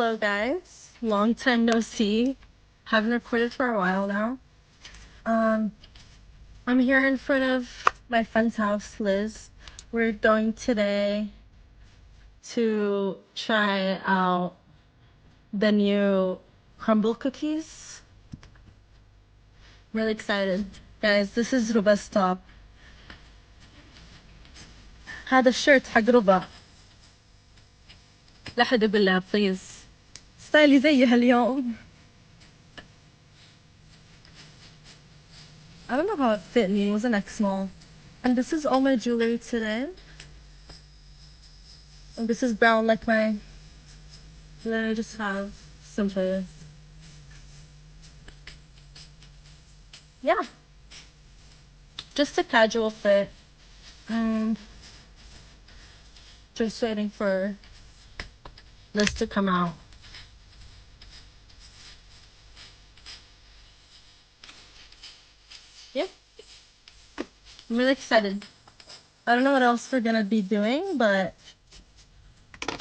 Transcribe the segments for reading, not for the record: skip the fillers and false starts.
Hello guys, long time no see. Haven't recorded for a while now. I'm here in front of my friend's house, Liz. We're going today to try out the new crumble cookies. Really excited. Guys, this is Ruba's top. هذا الشيرت حق ربا. لا حدا بالله please. ستايلي زيها اليوم. I don't know how it fit me. It wasn't X small. And this is all my jewelry today. And this is brown like my. And then I just have simple. Yeah. Just a casual fit. Just waiting for this to come out. Yeah. I'm really excited. I don't know what else we're gonna be doing, but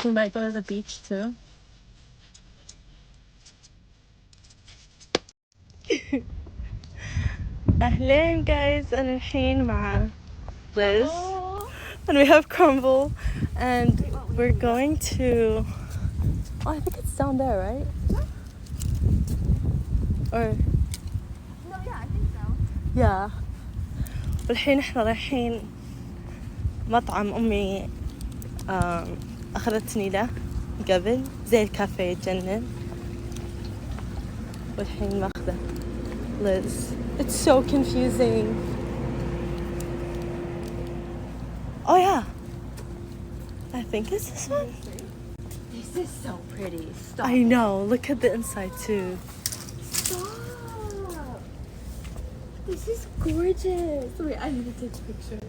we might go to the beach too. أهلين guys, أنا الحين مع Liz and we have crumble and we're going to, oh I think it's down there, right? Or No, yeah, I think so. yeah. والحين احنا رايحين مطعم أمي أخذتني له قبل زي الكافيه يتجنن والحين ماخذه Liz. It's so confusing. Oh yeah. I think it's this one. This is so pretty. Stop. I know. Look at the inside too. Stop. This is gorgeous. Wait, I need to take a picture.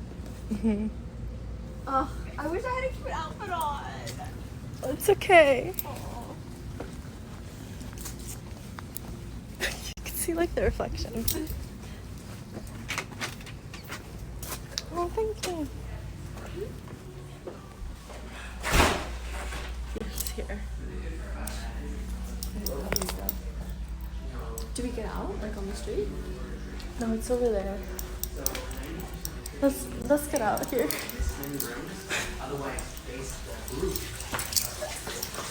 Oh, I wish I had a cute outfit on. It's okay. You can see like the reflection. Oh, thank you. It's here. Do we get out, like on the street? No, it's over there. Let's get out here.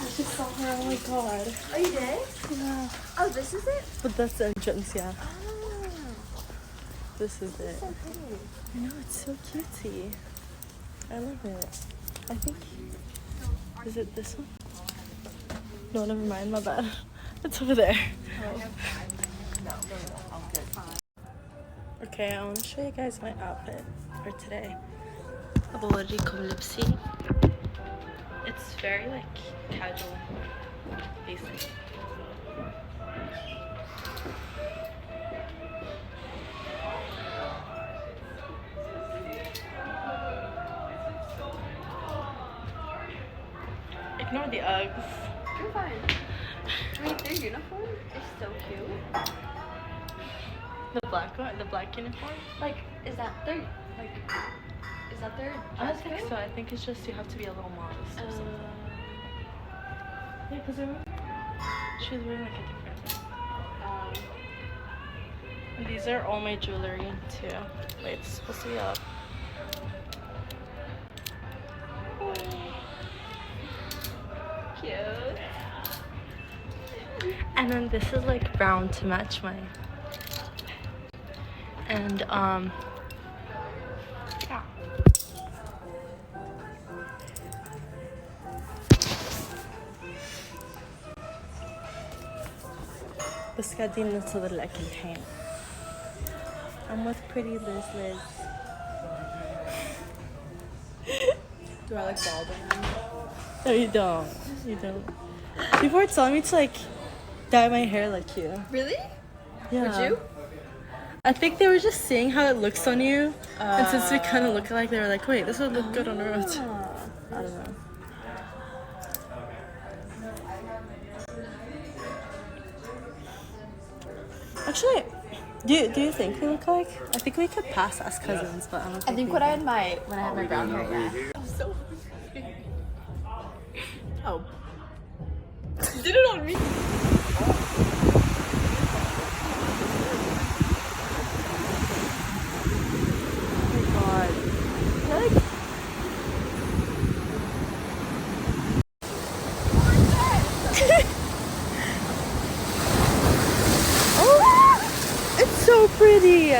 I just saw her. Oh my god. Oh, you did? Yeah. Oh, this is it? But that's the entrance, yeah. Oh, This is it. so pretty. I know, it's so cutesy. I love it. I think. Is it this one? No, never mind. My bad. It's over there. Okay, I want to show you guys my outfit for today. أبوريكم لبسي. It's very like casual, basic. Ignore the Uggs. You're fine. Wait, their uniform is so cute. The black one, the black uniform. Like, is that their, like, is that their I dress don't think code? so. I think it's just you have to be a little modest or something. Yeah, because she was wearing like a different. And these are all my jewelry too. Wait, it's supposed to be up. Cute. And then this is like brown to match my. And yeah. بس قاعدين ننتظر الأكل الحين. I'm with pretty Liz. Do I look bald right now? No, you don't. You don't. People were telling me to like dye my hair like you. Really? Yeah. Would you? I think they were just seeing how it looks on you. And since we kind of look alike, they were like, wait, this would look good on the road. I don't know. Actually, do you think we look like? I think we could pass as cousins, but I don't think I think we when I do. had my brown hair, yeah. I'm so hungry. Oh. did it on me. It's so pretty.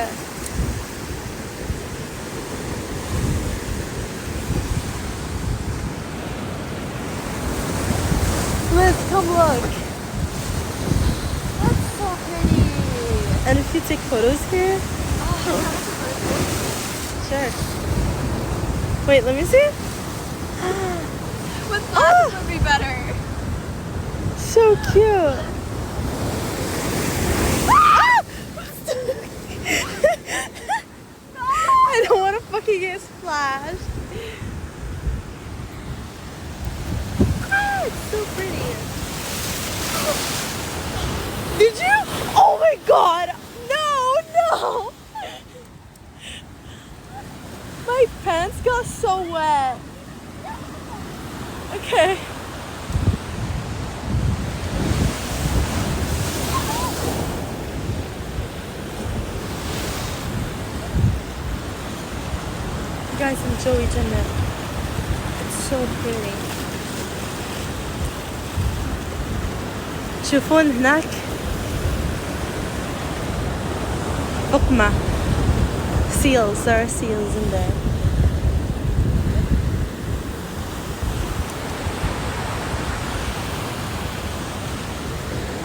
Let's come look. That's so pretty. And if you take photos here, sure. Wait, let me see. With glasses would be better. So cute. I don't want to fucking get splashed. It's so pretty. Did you? Oh my god! No, no! My pants got so wet. Okay. You guys enjoy it. It's so pretty. تشوفون هناك بقمة. Seals, there are seals in there.